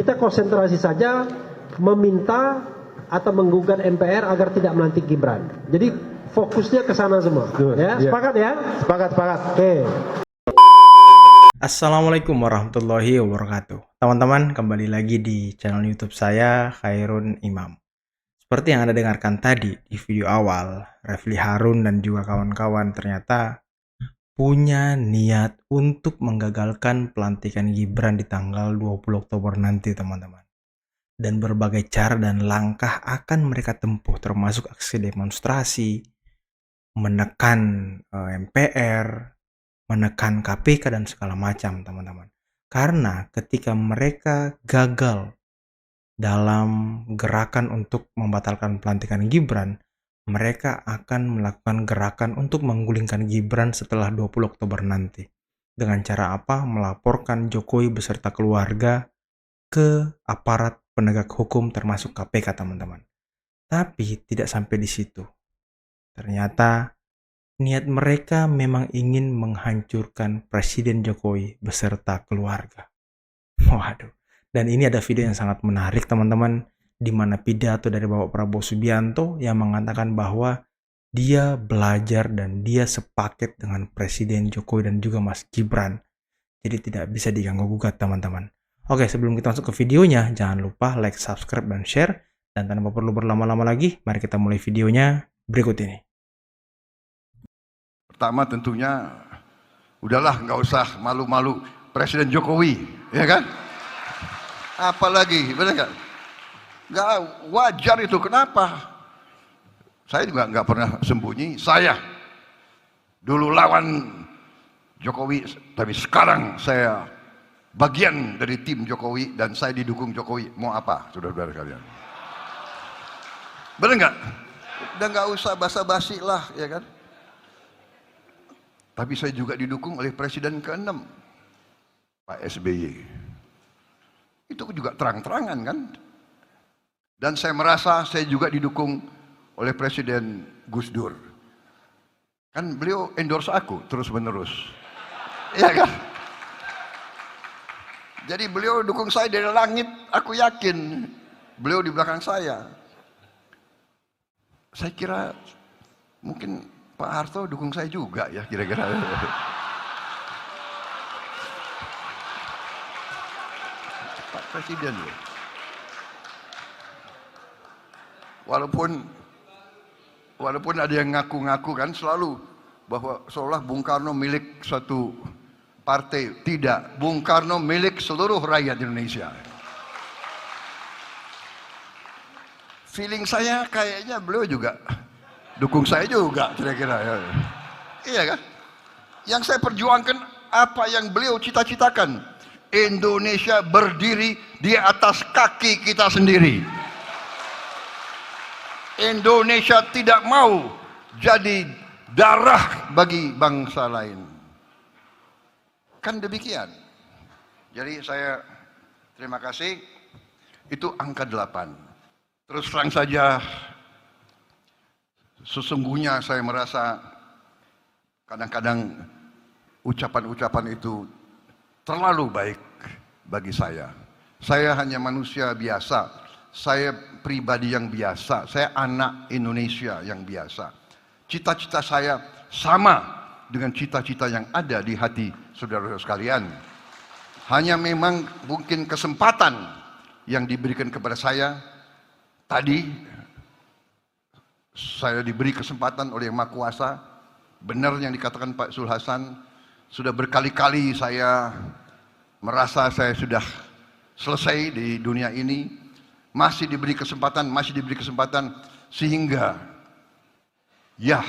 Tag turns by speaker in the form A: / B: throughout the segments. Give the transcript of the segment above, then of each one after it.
A: kita konsentrasi saja meminta atau menggugat MPR agar tidak melantik Gibran. Jadi fokusnya ke sana semua. Ya, sepakat ya?
B: Sepakat.
A: Oke.
C: Assalamualaikum warahmatullahi wabarakatuh. Teman-teman, kembali lagi di channel YouTube saya, Khairun Imam. Seperti yang Anda dengarkan tadi di video awal, Refli Harun dan juga kawan-kawan ternyata punya niat untuk menggagalkan pelantikan Gibran di tanggal 20 Oktober nanti, teman-teman. Dan berbagai cara dan langkah akan mereka tempuh, termasuk aksi demonstrasi, menekan MPR, menekan KPK dan segala macam, teman-teman. Karena ketika mereka gagal dalam gerakan untuk membatalkan pelantikan Gibran, mereka akan melakukan gerakan untuk menggulingkan Gibran setelah 20 Oktober nanti. Dengan cara apa? Melaporkan Jokowi beserta keluarga ke aparat penegak hukum termasuk KPK, teman-teman. Tapi tidak sampai di situ. Ternyata niat mereka memang ingin menghancurkan Presiden Jokowi beserta keluarga. Waduh. Dan ini ada video yang sangat menarik, teman-teman, di mana pidato dari Bapak Prabowo Subianto yang mengatakan bahwa dia belajar dan dia sepaket dengan Presiden Jokowi dan juga Mas Gibran. Jadi tidak bisa diganggu-gugat, teman-teman. Oke, sebelum kita masuk ke videonya, jangan lupa like, subscribe, dan share. Dan tanpa perlu berlama-lama lagi, mari kita mulai videonya berikut ini.
B: Pertama tentunya, udahlah nggak usah malu-malu Presiden Jokowi, ya kan? Apalagi, benar nggak? Nggak wajar itu, kenapa? Saya juga nggak pernah sembunyi, saya dulu lawan Jokowi, tapi sekarang saya bagian dari tim Jokowi dan saya didukung Jokowi. Mau apa, saudara-saudara kalian? Benar nggak? Udah nggak usah basa-basi lah, ya kan? Tapi saya juga didukung oleh Presiden ke-6, Pak SBY. Itu juga terang-terangan kan? Dan saya merasa saya juga didukung oleh Presiden Gus Dur. Kan beliau endorse aku terus-menerus. Iya kan? Jadi beliau dukung saya dari langit, aku yakin. Beliau di belakang saya. Saya kira mungkin Pak Harto dukung saya juga ya kira-kira. Pak Presiden loh. Walaupun ada yang ngaku-ngaku kan selalu bahwa seolah Bung Karno milik suatu partai. Tidak, Bung Karno milik seluruh rakyat Indonesia. Feeling saya kayaknya beliau juga dukung saya juga kira-kira ya. Iya kan? Yang saya perjuangkan apa yang beliau cita-citakan. Indonesia berdiri di atas kaki kita sendiri. Indonesia tidak mau jadi darah bagi bangsa lain. Kan demikian. Jadi saya terima kasih. Itu angka 8. Terus terang saja, sesungguhnya saya merasa kadang-kadang ucapan-ucapan itu terlalu baik bagi saya. Saya hanya manusia biasa, saya pribadi yang biasa, saya anak Indonesia yang biasa. Cita-cita saya sama dengan cita-cita yang ada di hati saudara-saudara sekalian. Hanya memang mungkin kesempatan yang diberikan kepada saya tadi, saya diberi kesempatan oleh Yang Maha Kuasa. Benar yang dikatakan Pak Zul Hasan, sudah berkali-kali saya merasa saya sudah selesai di dunia ini, masih diberi kesempatan, sehingga ya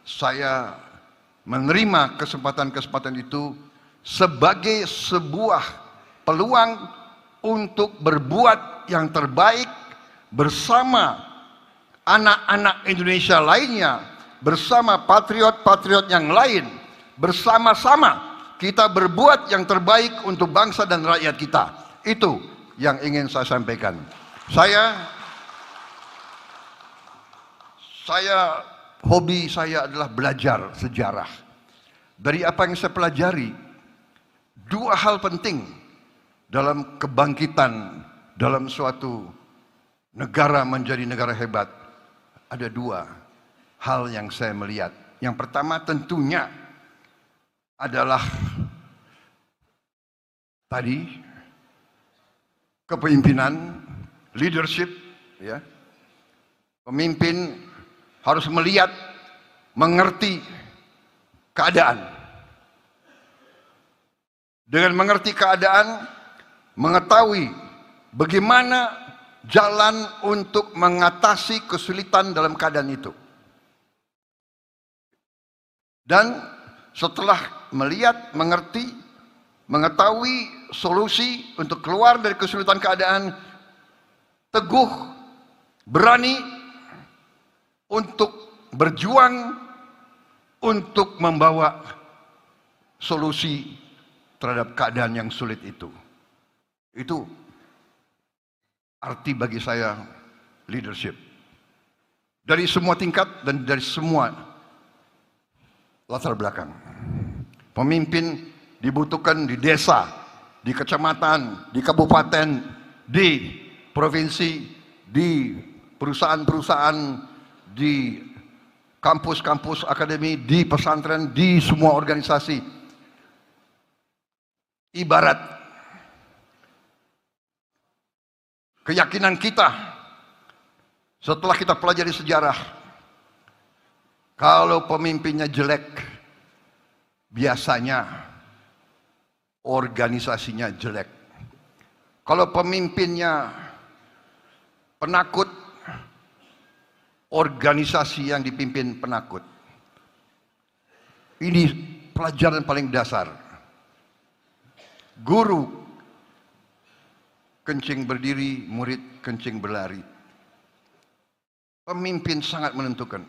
B: saya menerima kesempatan-kesempatan itu sebagai sebuah peluang untuk berbuat yang terbaik bersama anak-anak Indonesia lainnya, bersama patriot-patriot yang lain, bersama-sama kita berbuat yang terbaik untuk bangsa dan rakyat kita. Itu yang ingin saya sampaikan. Hobi saya adalah belajar sejarah. Dari apa yang saya pelajari, dua hal penting dalam kebangkitan dalam suatu negara menjadi negara hebat, ada dua hal yang saya melihat. Yang pertama tentunya adalah tadi kepemimpinan, leadership, ya. Pemimpin harus melihat, mengerti keadaan. Dengan mengerti keadaan, mengetahui bagaimana jalan untuk mengatasi kesulitan dalam keadaan itu. Dan setelah melihat, mengerti, mengetahui solusi untuk keluar dari kesulitan keadaan, teguh, berani untuk berjuang untuk membawa solusi terhadap keadaan yang sulit itu. Itu arti bagi saya leadership. Dari semua tingkat dan dari semua latar belakang. Pemimpin dibutuhkan di desa, di kecamatan, di kabupaten, di provinsi, di perusahaan-perusahaan, di kampus-kampus akademi, di pesantren, di semua organisasi. Ibarat keyakinan kita setelah kita pelajari sejarah, kalau pemimpinnya jelek, biasanya organisasinya jelek. Kalau pemimpinnya penakut, organisasi yang dipimpin penakut. Ini pelajaran paling dasar. Guru kencing berdiri, murid kencing berlari. Pemimpin sangat menentukan.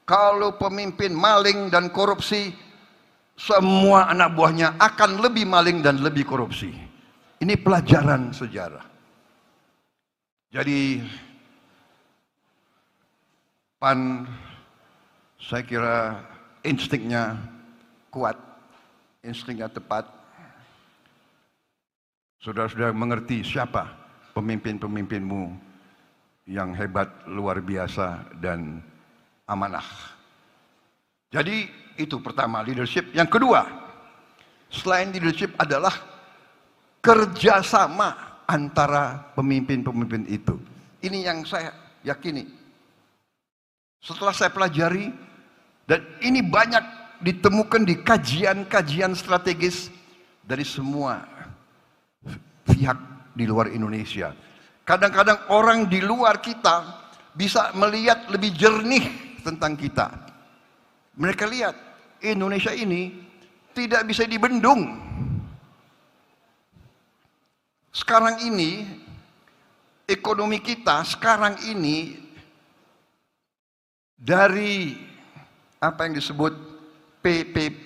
B: Kalau pemimpin maling dan korupsi, semua anak buahnya akan lebih maling dan lebih korupsi. Ini pelajaran sejarah. Jadi PAN, saya kira instingnya kuat, instingnya tepat. Saudara-saudara mengerti siapa pemimpin-pemimpinmu yang hebat, luar biasa, dan amanah. Jadi itu pertama, leadership. Yang kedua, selain leadership adalah kerjasama antara pemimpin-pemimpin itu. Ini yang saya yakini. Setelah saya pelajari, dan ini banyak ditemukan di kajian-kajian strategis dari semua pihak di luar Indonesia. Kadang-kadang orang di luar kita bisa melihat lebih jernih tentang kita. Mereka lihat Indonesia ini tidak bisa dibendung. Sekarang ini ekonomi kita sekarang ini dari apa yang disebut PPP,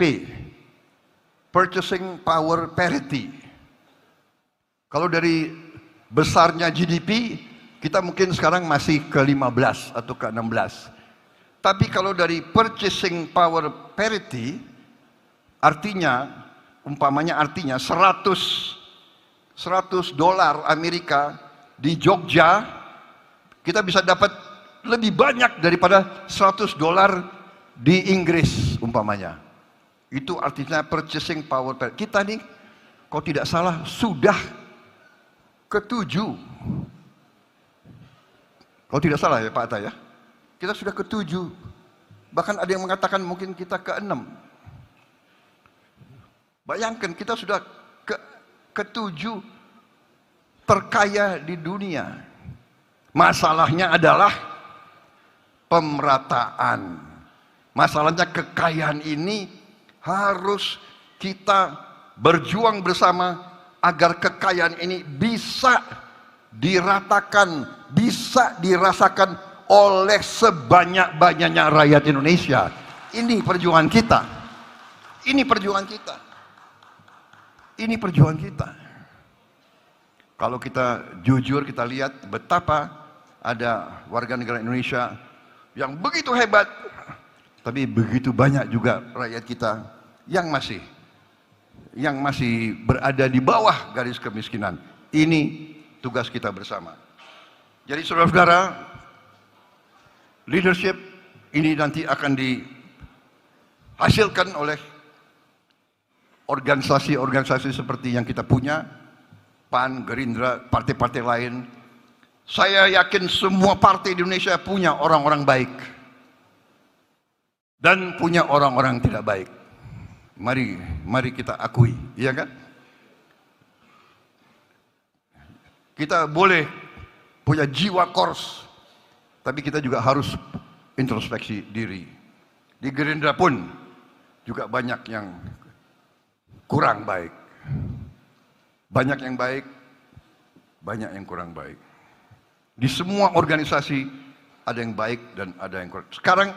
B: Purchasing Power Parity. Kalau dari besarnya GDP, kita mungkin sekarang masih ke 15 atau ke 16. Tapi kalau dari Purchasing Power Parity, artinya, umpamanya artinya 100 dolar Amerika di Jogja, kita bisa dapat lebih banyak daripada 100 dolar di Inggris umpamanya. Itu artinya Purchasing Power Parity. Kita nih, kalau tidak salah, sudah ke-7. Kalau tidak salah ya Pak Atta ya. Kita sudah ke-7. Bahkan ada yang mengatakan mungkin kita ke-6. Bayangkan kita sudah ke-7 terkaya di dunia. Masalahnya adalah pemerataan. Masalahnya kekayaan ini harus kita berjuang bersama agar kekayaan ini bisa diratakan, bisa dirasakan oleh sebanyak-banyaknya rakyat Indonesia. Ini perjuangan kita. Ini perjuangan kita. Ini perjuangan kita. Kalau kita jujur, kita lihat betapa ada warga negara Indonesia yang begitu hebat, tapi begitu banyak juga rakyat kita yang masih berada di bawah garis kemiskinan. Ini tugas kita bersama. Jadi saudara-saudara, leadership ini nanti akan dihasilkan oleh organisasi-organisasi seperti yang kita punya, PAN, Gerindra, partai-partai lain. Saya yakin semua partai di Indonesia punya orang-orang baik dan punya orang-orang tidak baik. Mari kita akui, iya kan? Kita boleh punya jiwa kors, tapi kita juga harus introspeksi diri. Di Gerindra pun juga banyak yang kurang baik. Banyak yang baik, banyak yang kurang baik. Di semua organisasi ada yang baik dan ada yang kurang. Sekarang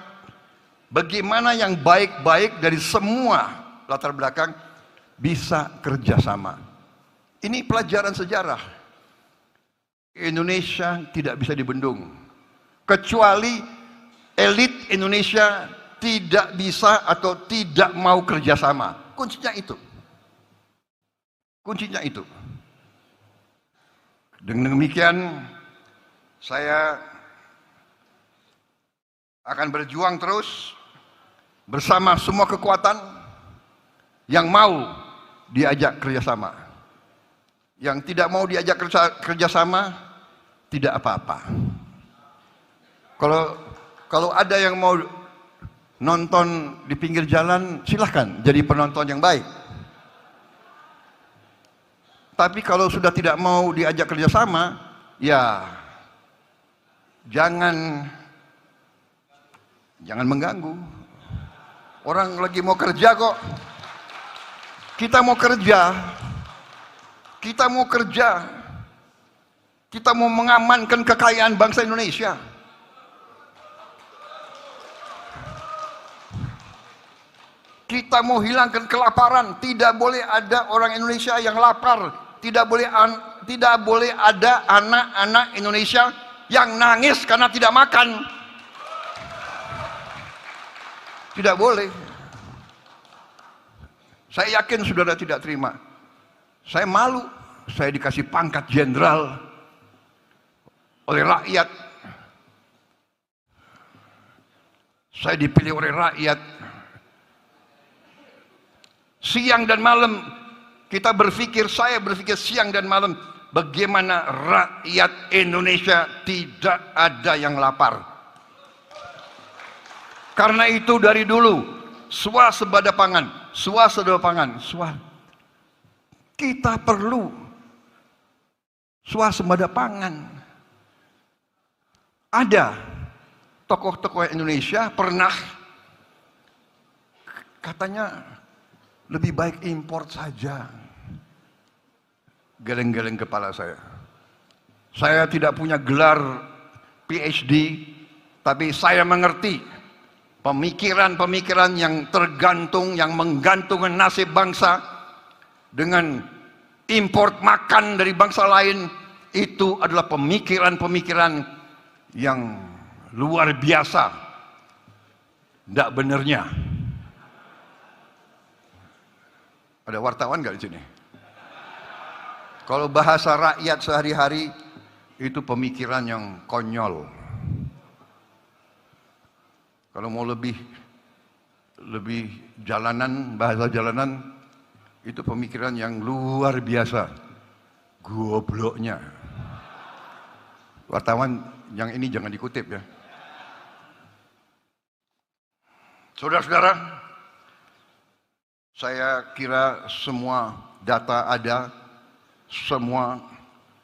B: bagaimana yang baik-baik dari semua latar belakang bisa kerjasama? Ini pelajaran sejarah. Indonesia tidak bisa dibendung, kecuali elit Indonesia tidak bisa atau tidak mau kerjasama. Kuncinya itu. Kuncinya itu. Dengan demikian, saya akan berjuang terus bersama semua kekuatan yang mau diajak kerjasama. Yang tidak mau diajak kerjasama, tidak apa-apa. Kalau ada yang mau nonton di pinggir jalan, silahkan jadi penonton yang baik. Tapi kalau sudah tidak mau diajak kerjasama, ya jangan mengganggu. Orang lagi mau kerja kok. Kita mau kerja. Kita mau kerja. Kita mau mengamankan kekayaan bangsa Indonesia. Kita mau hilangkan kelaparan. Tidak boleh ada orang Indonesia yang lapar. Tidak boleh ada anak-anak Indonesia yang nangis karena tidak makan. Tidak boleh. Saya yakin saudara tidak terima. Saya malu. Saya dikasih pangkat jenderal oleh rakyat. Saya dipilih oleh rakyat. Siang dan malam kita berpikir, saya berpikir siang dan malam, bagaimana rakyat Indonesia tidak ada yang lapar. Karena itu dari dulu swasembada pangan. Kita perlu swasembada pangan. Ada tokoh-tokoh Indonesia pernah katanya lebih baik import saja. Geleng-geleng kepala saya. Saya tidak punya gelar PhD, tapi saya mengerti pemikiran-pemikiran yang tergantung, yang menggantungkan nasib bangsa dengan import makan dari bangsa lain. Itu adalah pemikiran-pemikiran yang luar biasa. Tidak benarnya. Ada wartawan nggak di sini? Kalau bahasa rakyat sehari-hari itu pemikiran yang konyol. Kalau mau lebih jalanan, bahasa jalanan, itu pemikiran yang luar biasa. Gobloknya. Wartawan yang ini jangan dikutip ya. Saudara-saudara, saya kira semua data ada, semua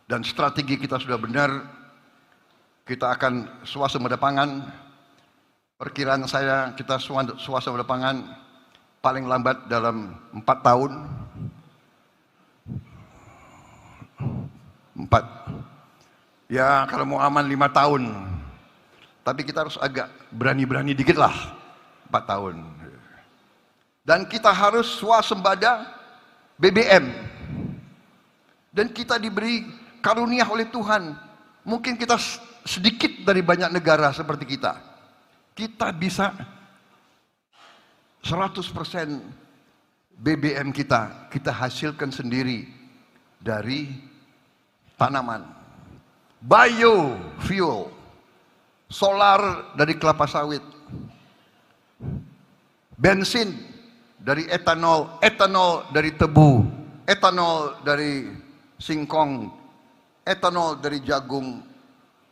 B: dan strategi kita sudah benar. Kita akan swasembada pangan. Perkiraan saya kita swasembada pangan paling lambat dalam 4 tahun. 4. Ya kalau mau aman 5 tahun. Tapi kita harus agak berani-berani dikit lah. 4 tahun. Dan kita harus swasembada BBM. Dan kita diberi karunia oleh Tuhan. Mungkin kita sedikit dari banyak negara seperti kita. Kita bisa 100% BBM kita hasilkan sendiri dari tanaman, biofuel, solar dari kelapa sawit, bensin dari etanol, etanol dari tebu, etanol dari singkong, etanol dari jagung,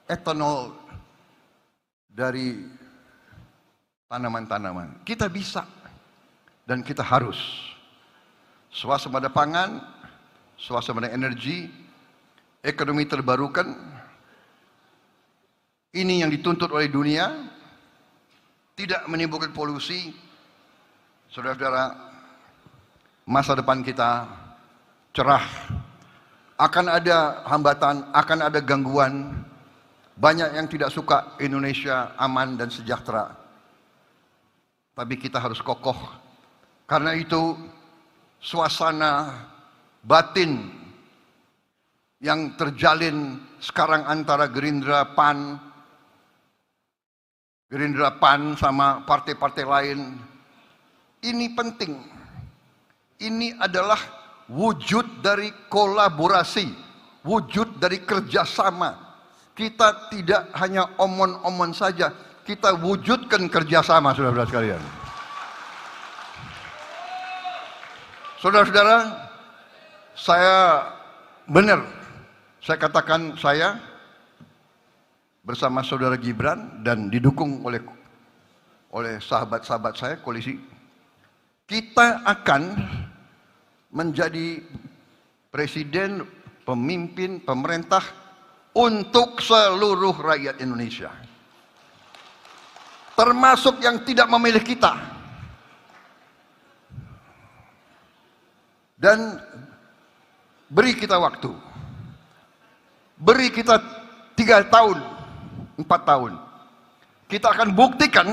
B: etanol dari tanaman-tanaman. Kita bisa dan kita harus. Swasembada pangan, swasembada energi, ekonomi terbarukan, ini yang dituntut oleh dunia, tidak menimbulkan polusi. Saudara-saudara, masa depan kita cerah. Akan ada hambatan, akan ada gangguan. Banyak yang tidak suka Indonesia aman dan sejahtera. Tapi kita harus kokoh. Karena itu suasana batin yang terjalin sekarang antara Gerindra PAN sama partai-partai lain, ini penting. Ini adalah wujud dari kolaborasi, wujud dari kerjasama. Kita tidak hanya omon-omon saja, kita wujudkan kerjasama, saudara-saudara sekalian. Saudara-saudara, saya benar, saya katakan saya bersama saudara Gibran dan didukung oleh sahabat-sahabat saya, koalisi, kita akan menjadi presiden, pemimpin, pemerintah untuk seluruh rakyat Indonesia. Termasuk yang tidak memilih kita. Dan beri kita waktu. Beri kita 3 tahun, 4 tahun. Kita akan buktikan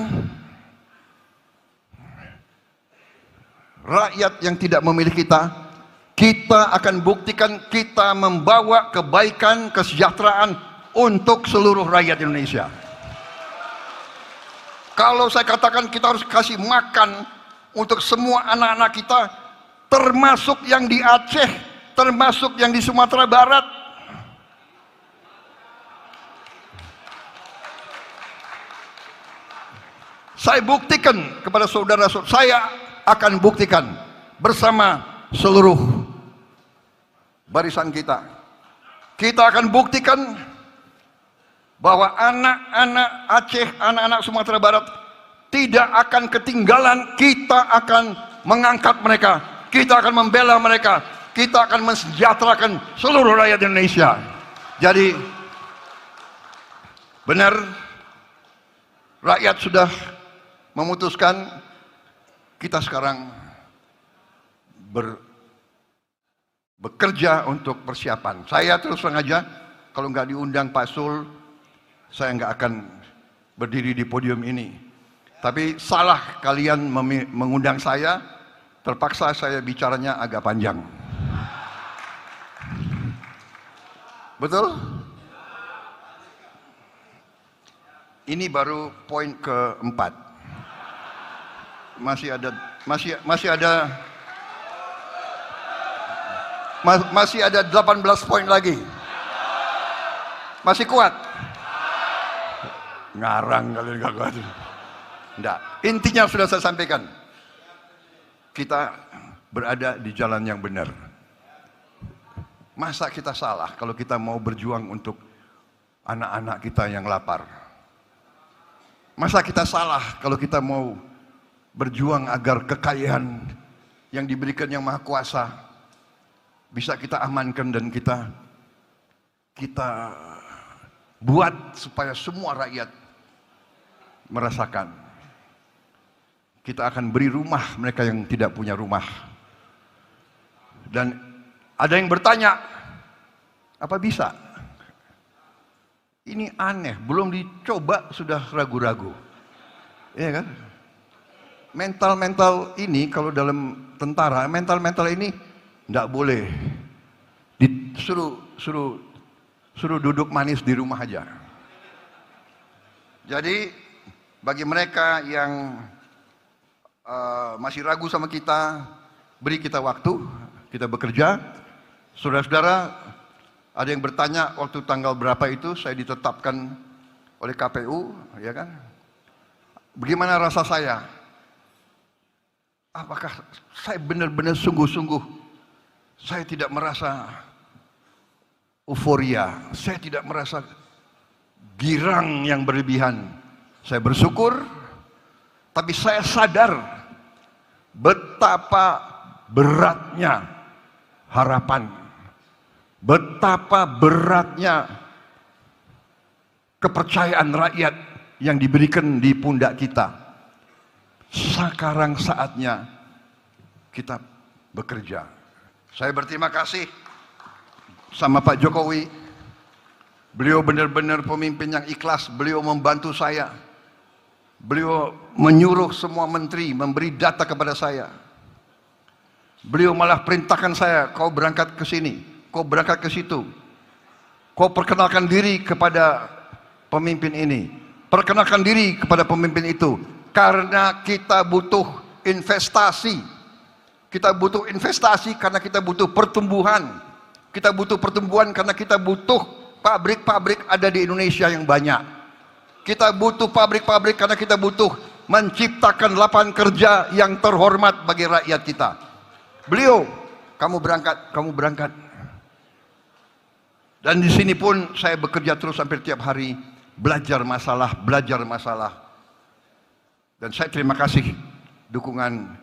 B: rakyat yang tidak memilih kita, kita akan buktikan kita membawa kebaikan, kesejahteraan untuk seluruh rakyat Indonesia. Kalau saya katakan kita harus kasih makan untuk semua anak-anak kita, termasuk yang di Aceh, termasuk yang di Sumatera Barat. Saya buktikan kepada saudara-saudara, saya akan buktikan bersama seluruh barisan kita. Kita akan buktikan bahwa anak-anak Aceh, anak-anak Sumatera Barat tidak akan ketinggalan. Kita akan mengangkat mereka, kita akan membela mereka, kita akan mensejahterakan seluruh rakyat Indonesia. Jadi benar, rakyat sudah memutuskan, kita sekarang bekerja untuk persiapan. Saya terus terang aja, kalau nggak diundang Pak Sul, saya nggak akan berdiri di podium ini. Tapi salah kalian mengundang saya, terpaksa saya bicaranya agak panjang. Betul? Ini baru poin keempat. Masih ada 18 poin lagi. Masih kuat? Ngarang kalian gak kuat. Enggak. Intinya sudah saya sampaikan. Kita berada di jalan yang benar. Masa kita salah kalau kita mau berjuang untuk anak-anak kita yang lapar? Masa kita salah kalau kita mau berjuang agar kekayaan yang diberikan Yang Maha Kuasa bisa kita amankan dan kita buat supaya semua rakyat merasakan. Kita akan beri rumah mereka yang tidak punya rumah. Dan ada yang bertanya, apa bisa? Ini aneh, belum dicoba sudah ragu-ragu. Iya kan? Mental-mental ini kalau dalam tentara, mental-mental ini tidak boleh suruh duduk manis di rumah aja. Jadi bagi mereka yang masih ragu sama kita, beri kita waktu, kita bekerja. Saudara-saudara, Ada yang bertanya waktu tanggal berapa itu saya ditetapkan oleh KPU, ya kan? Bagaimana rasa saya? Apakah saya benar-benar sungguh-sungguh? Saya tidak merasa euforia, saya tidak merasa girang yang berlebihan. Saya bersyukur, tapi saya sadar betapa beratnya harapan, betapa beratnya kepercayaan rakyat yang diberikan di pundak kita. Sekarang saatnya kita bekerja. Saya berterima kasih sama Pak Jokowi. Beliau benar-benar pemimpin yang ikhlas. Beliau membantu saya. Beliau menyuruh semua menteri memberi data kepada saya. Beliau malah perintahkan saya, kau berangkat ke sini, kau berangkat ke situ. Kau perkenalkan diri kepada pemimpin ini, perkenalkan diri kepada pemimpin itu. Karena kita butuh investasi. Kita butuh investasi karena kita butuh pertumbuhan. Kita butuh pertumbuhan karena kita butuh pabrik-pabrik ada di Indonesia yang banyak. Kita butuh pabrik-pabrik karena kita butuh menciptakan lapangan kerja yang terhormat bagi rakyat kita. Beliau, kamu berangkat. Dan di sini pun saya bekerja terus hampir tiap hari, belajar masalah. Dan saya terima kasih dukungan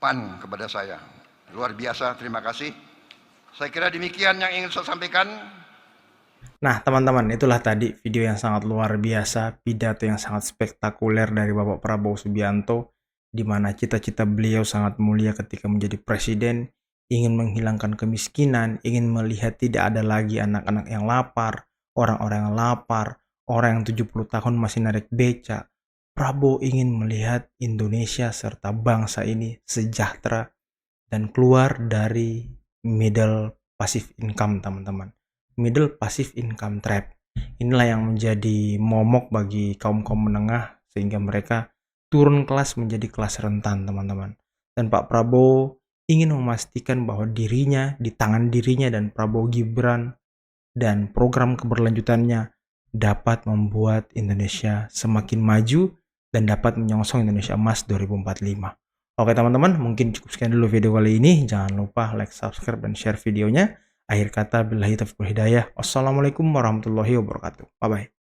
B: PAN kepada saya. Luar biasa, terima kasih. Saya kira demikian yang ingin saya sampaikan.
C: Nah, teman-teman, itulah tadi video yang sangat luar biasa, pidato yang sangat spektakuler dari Bapak Prabowo Subianto, di mana cita-cita beliau sangat mulia ketika menjadi presiden, ingin menghilangkan kemiskinan, ingin melihat tidak ada lagi anak-anak yang lapar, orang-orang yang lapar, orang yang 70 tahun masih narik beca. Prabowo ingin melihat Indonesia serta bangsa ini sejahtera dan keluar dari middle passive income, teman-teman. Middle passive income trap. Inilah yang menjadi momok bagi kaum-kaum menengah sehingga mereka turun kelas menjadi kelas rentan, teman-teman. Dan Pak Prabowo ingin memastikan bahwa dirinya, di tangan dirinya dan Prabowo Gibran dan program keberlanjutannya dapat membuat Indonesia semakin maju dan dapat menyongsong Indonesia Emas 2045. Oke teman-teman, mungkin cukup sekian dulu video kali ini. Jangan lupa like, subscribe, dan share videonya. Akhir kata, billahi taufiq wal hidayah. Wassalamualaikum warahmatullahi wabarakatuh. Bye-bye.